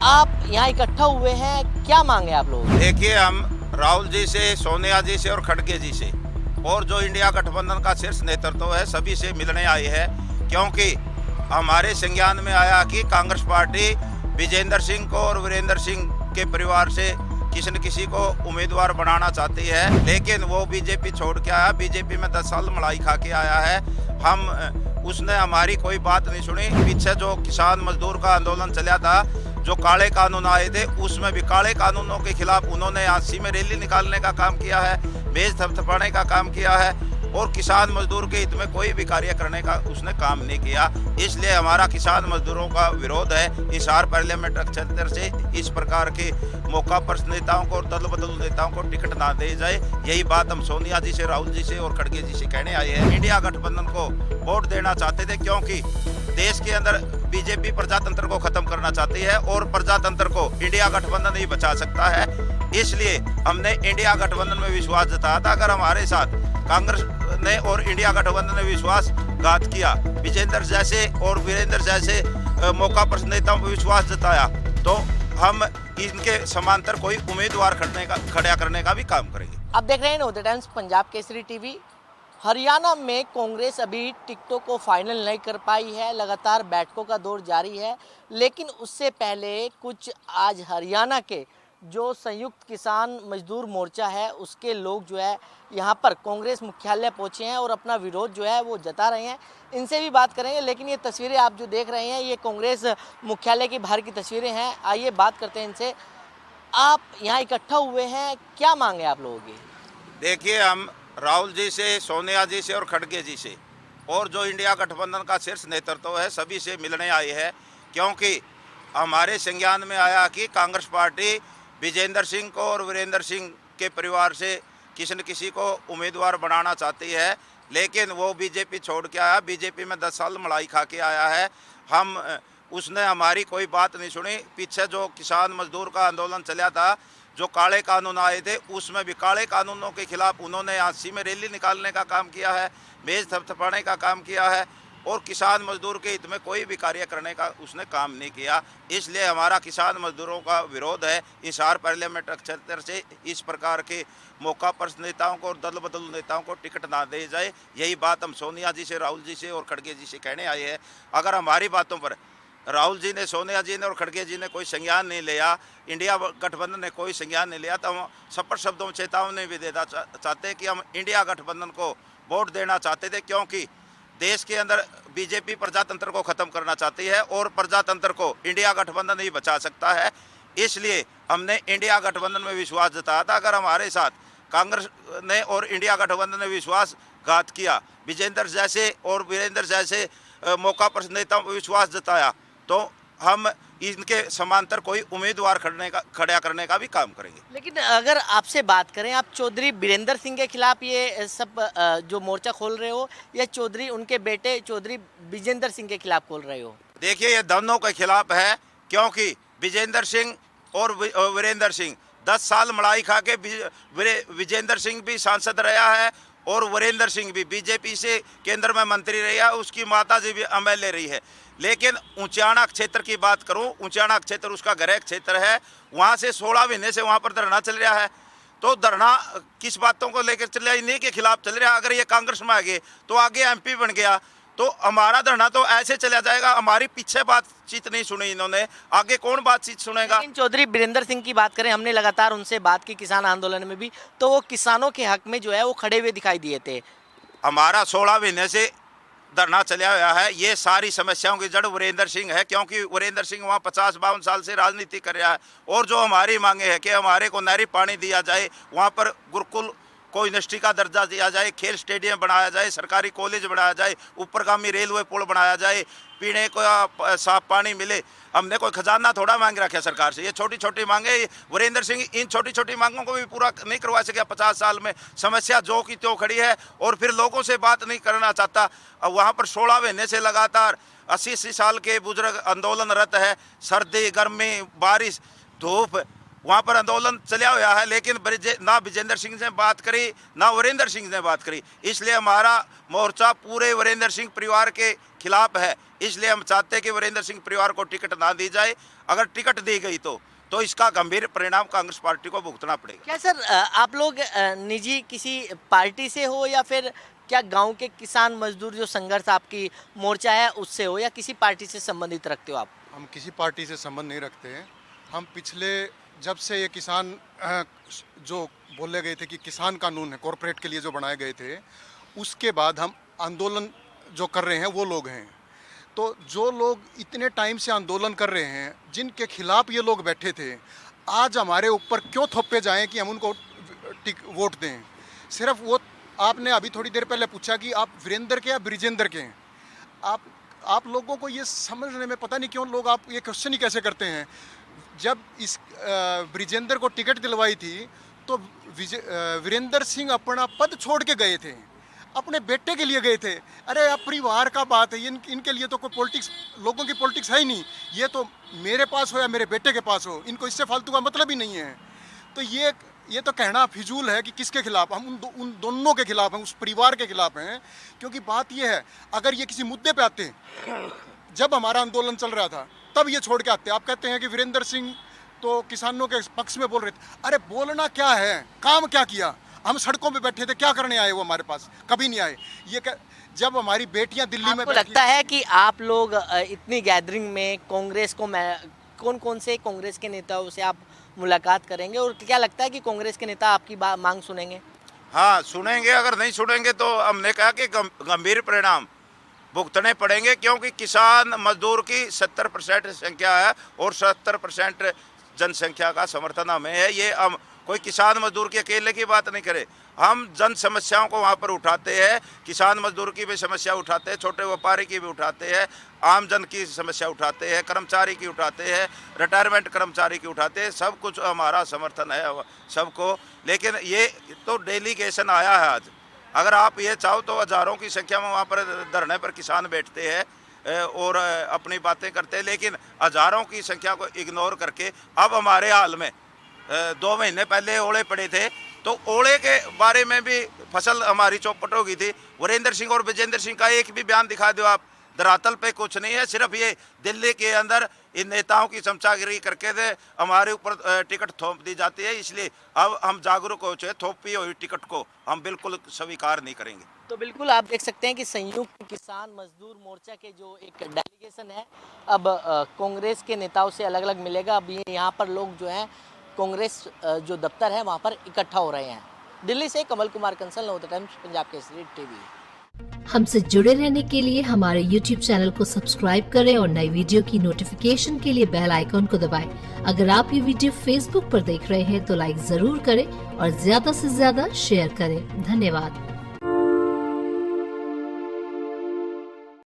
आप यहाँ इकट्ठा हुए हैं, क्या मांगे आप लोग? देखिए, हम राहुल जी से, सोनिया जी से और खड़गे जी से और जो इंडिया गठबंधन का शीर्ष नेतृत्व है सभी से मिलने आए हैं, क्योंकि हमारे संज्ञान में आया कि कांग्रेस पार्टी विजेंद्र सिंह को और वीरेंद्र सिंह के परिवार से किसी न किसी को उम्मीदवार बनाना चाहती है, लेकिन वो बीजेपी छोड़ के आया। बीजेपी में 10 साल मलाई खा के आया है। हम उसने हमारी कोई बात नहीं सुनी। पीछे जो किसान मजदूर का आंदोलन चला था, जो काले कानून आए थे, उसमें भी काले कानूनों के खिलाफ उन्होंने आसी में रैली निकालने का काम किया है, मेज थपथपाने का काम किया है और किसान मजदूर के हित में कोई भी कार्य करने का उसने काम नहीं किया। इसलिए हमारा किसान मजदूरों का विरोध है। हिसार पार्लियामेंट क्षेत्र से इस प्रकार के मौका पर नेताओं को और दल बदल नेताओं को टिकट ना दे जाए, यही बात हम सोनिया जी से, राहुल जी से और खड़गे जी से कहने आए हैं। इंडिया गठबंधन को वोट देना चाहते थे, क्योंकि देश के अंदर बीजेपी प्रजातंत्र को खत्म करना चाहती है और प्रजातंत्र को इंडिया गठबंधन नहीं बचा सकता है। इसलिए हमने इंडिया गठबंधन में विश्वास जताया था। अगर हमारे साथ कांग्रेस ने और इंडिया गठबंधन ने विश्वासघात किया, विजेंद्र जैसे और वीरेंद्र जैसे मौका पर नेताओं पर विश्वास जताया, तो हम इनके समांतर कोई उम्मीदवार खड़ा करने का भी काम करेंगे। आप देख रहे हैं नवोदय टाइम्स पंजाब केसरी टीवी। हरियाणा में कांग्रेस अभी टिकटों को फाइनल नहीं कर पाई है, लगातार बैठकों का दौर जारी है, लेकिन उससे पहले कुछ आज हरियाणा के जो संयुक्त किसान मजदूर मोर्चा है उसके लोग जो है यहाँ पर कांग्रेस मुख्यालय पहुँचे हैं और अपना विरोध जो है वो जता रहे हैं। इनसे भी बात करेंगे, लेकिन ये तस्वीरें आप जो देख रहे हैं ये कांग्रेस मुख्यालय की बाहर की तस्वीरें हैं। आइए बात करते हैं इनसे। आप यहाँ इकट्ठा हुए हैं, क्या मांगे आप लोगों की? देखिए, हम राहुल जी से, सोनिया जी से और खड़गे जी से और जो इंडिया गठबंधन का शीर्ष नेतृत्व है सभी से मिलने आए हैं, क्योंकि हमारे संज्ञान में आया कि कांग्रेस पार्टी विजेंद्र सिंह को और वीरेंद्र सिंह के परिवार से किसी न किसी को उम्मीदवार बनाना चाहती है, लेकिन वो बीजेपी छोड़ के आया। बीजेपी में 10 साल मलाई खा के आया है। हम उसने हमारी कोई बात नहीं सुनी। पीछे जो किसान मजदूर का आंदोलन चला था, जो काले कानून आए थे, उसमें भी काले कानूनों के खिलाफ उन्होंने आसी में रैली निकालने का काम किया है, मेज थपथपाने का काम किया है और किसान मजदूर के हित में कोई भी कार्य करने का उसने काम नहीं किया। इसलिए हमारा किसान मजदूरों का विरोध है। हिसार पार्लियामेंट क्षेत्र से इस प्रकार के मौका पर नेताओं को और दल बदल नेताओं को टिकट ना दे जाए, यही बात हम सोनिया जी से, राहुल जी से और खड़गे जी से कहने आए हैं। अगर हमारी बातों पर राहुल जी ने, सोनिया जी ने और खड़गे जी ने कोई संज्ञान नहीं लिया, इंडिया गठबंधन ने कोई संज्ञान नहीं लिया, तो हम स्पष्ट शब्दों में चेतावनी भी देना चाहते कि हम इंडिया गठबंधन को वोट देना चाहते थे, क्योंकि देश के अंदर बीजेपी प्रजातंत्र को खत्म करना चाहती है और प्रजातंत्र को इंडिया गठबंधन नहीं बचा सकता है। इसलिए हमने इंडिया गठबंधन में विश्वास जताया था। अगर हमारे साथ कांग्रेस ने और इंडिया गठबंधन ने विश्वासघात किया, विजेंद्र जैसे और वीरेंद्र जैसे मौका पर नेताओं पर विश्वास जताया, तो हम इनके समांतर कोई उम्मीदवार खड़ा करने का भी काम करेंगे। लेकिन अगर आपसे बात करें, आप चौधरी बीरेंद्र सिंह के खिलाफ ये सब जो मोर्चा खोल रहे हो या चौधरी उनके बेटे चौधरी विजेंद्र सिंह के खिलाफ खोल रहे हो? देखिए, ये दोनों के खिलाफ है, क्योंकि विजेंद्र सिंह और वीरेंद्र सिंह 10 साल मलाई खा के, विजेंद्र सिंह भी सांसद रहा है और वीरेंद्र सिंह भी बीजेपी से केंद्र में मंत्री रही है, उसकी माता जी भी एमएलए रही है। लेकिन ऊंचाना क्षेत्र की बात करूं, ऊंचाना क्षेत्र उसका गृह क्षेत्र है, वहां से 16 महीने से वहां पर धरना चल रहा है। तो धरना किस बातों को लेकर चल रहा है? इन्हीं के खिलाफ चल रहा है। अगर ये कांग्रेस में आ गए तो आगे एमपी बन गया तो हमारा धरना तो ऐसे चला जाएगा। हमारी पीछे बातचीत नहीं सुनी इन्होंने, आगे कौन बातचीत सुनेगा? लेकिन चौधरी बीरेंद्र सिंह की बात करें, हमने लगातार उनसे बात की किसान आंदोलन में भी, तो वो किसानों के हक में जो है वो खड़े हुए दिखाई दिए थे। हमारा 16 महीने से धरना चला हुआ है। ये सारी समस्याओं की जड़ वीरेंद्र सिंह है, क्योंकि वीरेंद्र सिंह वहाँ 50-52 साल से राजनीति कर रहा है। और जो हमारी मांगे है कि हमारे को नहरी पानी दिया जाए, वहाँ पर गुरुकुल को यूनिवर्सिटी का दर्जा दिया जाए, खेल स्टेडियम बनाया जाए, सरकारी कॉलेज बनाया जाए, ऊपरगामी रेलवे पुल बनाया जाए, पीने को साफ पानी मिले। हमने कोई खजाना थोड़ा मांग रखा सरकार से। ये छोटी छोटी मांगे, वीरेंद्र सिंह इन छोटी छोटी मांगों को भी पूरा नहीं करवा सके। 50 साल में समस्या जो की त्यों खड़ी है और फिर लोगों से बात नहीं करना चाहता। अब वहाँ पर 16 महीने से लगातार 80 साल के बुजुर्ग आंदोलनरत है। सर्दी, गर्मी, बारिश, धूप, वहाँ पर आंदोलन चलिया हुआ है, लेकिन ना विजेंद्र सिंह ने बात करी ना वीरेंद्र सिंह ने बात करी। इसलिए हमारा मोर्चा पूरे वीरेंद्र सिंह परिवार के खिलाफ है। इसलिए हम चाहते हैं कि वीरेंद्र सिंह परिवार को टिकट ना दी जाए। अगर टिकट दी गई तो इसका गंभीर परिणाम कांग्रेस पार्टी को भुगतना पड़ेगा। क्या सर आप लोग निजी किसी पार्टी से हो या फिर क्या गांव के किसान मजदूर जो संघर्ष आपकी मोर्चा है उससे हो, या किसी पार्टी से संबंधित रखते हो आप? हम किसी पार्टी से संबंध नहीं रखते हैं। हम पिछले जब से ये किसान जो बोले गए थे कि किसान कानून है कॉरपोरेट के लिए जो बनाए गए थे, उसके बाद हम आंदोलन जो कर रहे हैं वो लोग हैं। तो जो लोग इतने टाइम से आंदोलन कर रहे हैं, जिनके खिलाफ ये लोग बैठे थे, आज हमारे ऊपर क्यों थोपे जाएं कि हम उनको वोट दें? सिर्फ वो आपने अभी थोड़ी देर पहले पूछा कि आप वीरेंद्र के या ब्रिजेंद्र के हैं। आप लोगों को ये समझने में पता नहीं क्यों लोग आप ये क्वेश्चन ही कैसे करते हैं। जब इस ब्रिजेंद्र को टिकट दिलवाई थी तो वीरेंद्र सिंह अपना पद छोड़ के गए थे, अपने बेटे के लिए गए थे। अरे अब परिवार का बात है, इनके लिए तो कोई पॉलिटिक्स, लोगों की पॉलिटिक्स है ही नहीं। ये तो मेरे पास हो या मेरे बेटे के पास हो, इनको इससे फालतू का मतलब ही नहीं है। तो ये तो कहना फिजूल है कि किसके खिलाफ। हम उन दोनों के खिलाफ हैं, उस परिवार के खिलाफ हैं। क्योंकि बात ये है, अगर ये किसी मुद्दे पे आते, जब हमारा आंदोलन चल रहा था तब ये छोड़ के आते। आप कहते हैं कि वीरेंद्र सिंह तो किसानों के पक्ष में बोल रहे थे। अरे बोलना क्या है, काम क्या किया? हम सड़कों पे बैठे थे, क्या करने आए वो हमारे पास? कभी नहीं आए। जब हमारी बेटियां दिल्ली में लगता है कि आप लोग इतनी गैदरिंग में कांग्रेस को कौन से कांग्रेस के नेताओं से आप मुलाकात करेंगे, और क्या लगता है कि कांग्रेस के नेता आपकी मांग सुनेंगे? हाँ सुनेंगे। अगर नहीं सुनेंगे तो हमने कहा कि गंभीर परिणाम भुगतने पड़ेंगे। क्योंकि किसान मजदूर की 70% संख्या है और 70% जनसंख्या का समर्थन हमें है। ये हम कोई किसान मजदूर की अकेले की बात नहीं करे, हम जन समस्याओं को वहाँ पर उठाते हैं। किसान मजदूर की भी समस्या उठाते हैं, छोटे व्यापारी की भी उठाते हैं, आम जन की समस्या उठाते हैं, कर्मचारी की उठाते हैं, रिटायरमेंट कर्मचारी की उठाते हैं। सब कुछ हमारा समर्थन है सबको। लेकिन ये तो डेलीगेशन आया है आज। अगर आप ये चाहो तो हज़ारों की संख्या में वहाँ पर धरने पर किसान बैठते हैं और अपनी बातें करते हैं। लेकिन हज़ारों की संख्या को इग्नोर करके अब हमारे हाल में 2 महीने पहले ओले पड़े थे, तो ओले के बारे में भी फसल हमारी चौपट हो गई थी। वीरेंद्र सिंह और विजेंद्र सिंह का एक भी बयान दिखा दो आप, धरातल पे कुछ नहीं है। सिर्फ ये दिल्ली के अंदर इन नेताओं की चमचागिरी करके दे हमारे ऊपर टिकट थोप दी जाती है। इसलिए अब हम जागरूक हो चुके, थोपी हुई टिकट को हम बिल्कुल स्वीकार नहीं करेंगे। तो बिल्कुल आप देख सकते हैं कि संयुक्त किसान मजदूर मोर्चा के जो एक डेलीगेशन है अब कांग्रेस के नेताओं से अलग अलग मिलेगा। अब ये यहाँ पर लोग जो हैं कांग्रेस जो दफ्तर है वहाँ पर इकट्ठा हो रहे हैं। दिल्ली से कमल कुमार कंसल, नवोदय टाइम्स, पंजाब केसरी टीवी। हमसे जुड़े रहने के लिए हमारे YouTube चैनल को सब्सक्राइब करें और नई वीडियो की नोटिफिकेशन के लिए बेल आइकॉन को दबाएं। अगर आप ये वीडियो Facebook पर देख रहे हैं तो लाइक जरूर करें और ज्यादा से ज्यादा शेयर करें। धन्यवाद।